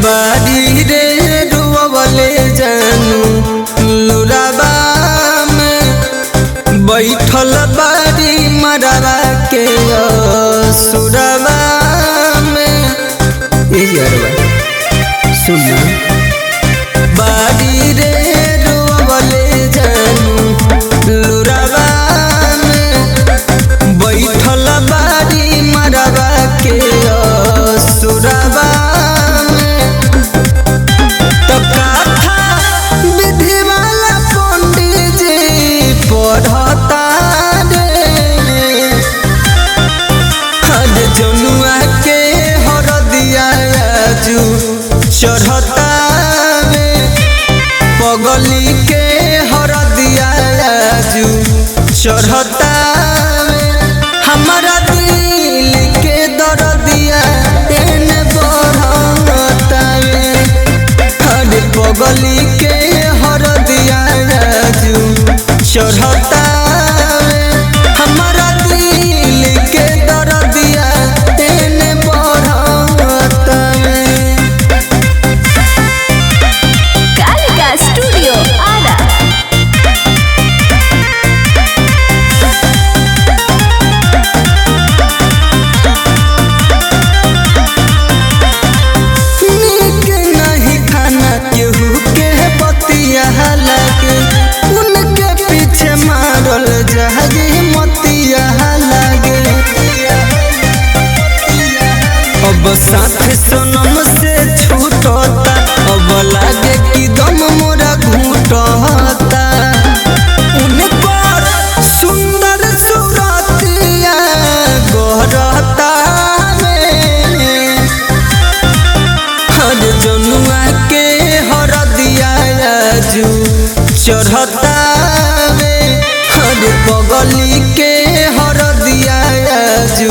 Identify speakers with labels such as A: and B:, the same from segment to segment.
A: बारी रे रुवले जानू लुराबा में बैठल बारी मरवा के सुरबा में सुना बारी रे रुवले जानू लुराबा में बैठल बारी मरवा के सुरबा चढ़ता पगली के हरदिया जू चढ़ता हमारा दिल के दर्दिया तेने बढ़ता हर पगली के हरदिया जू चढ़ता हमारा दिल के दर्दिया तेने बढ़ता
B: स्टूडियो आरा
A: नीक नहीं खाना केहू के बतिया लगे उनके पीछे मारल जहाजी मतिया लगे अब साथ सोनम से छूटता अब लागे कि दम मोरा घूटता उनपर सुंदर सुरतिया गहरता हर जनुआ के हरदिया जू चढ़ता हर पगली के हरदिया जू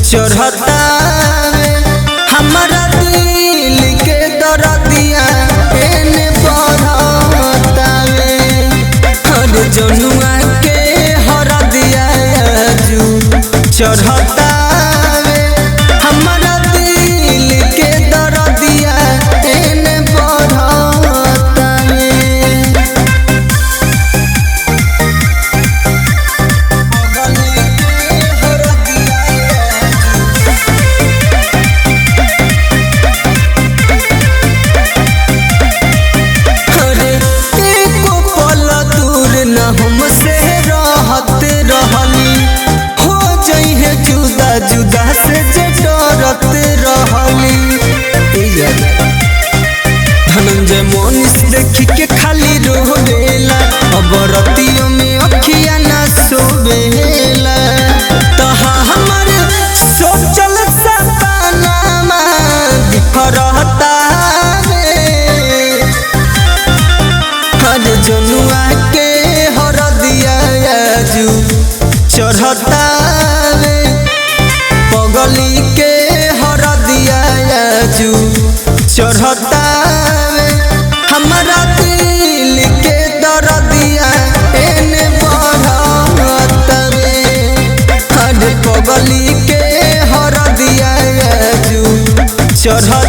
A: चढ़ता हमारा दिल के दर्दिया एने बढ़ता हर जनुआ के हरदिया जू चढ़ता हमारा दिल के दर्दिया एने बढ़ता हमसे रहत रहली हो जइहे जुदा जुदा से जे डरत रहली धनंजय मोनिस देखी के खाली रोवेला अब रतियों में अखिया ना सोवेला तहा हमर सोचल सपनामा बिखरता हर जनुआ के जू चढ़ता पगली के हरदिया जू चढ़ता हमारा दिल के दर्दिया एने बढ़ता हर पगली के हरदिया जू चढ़ता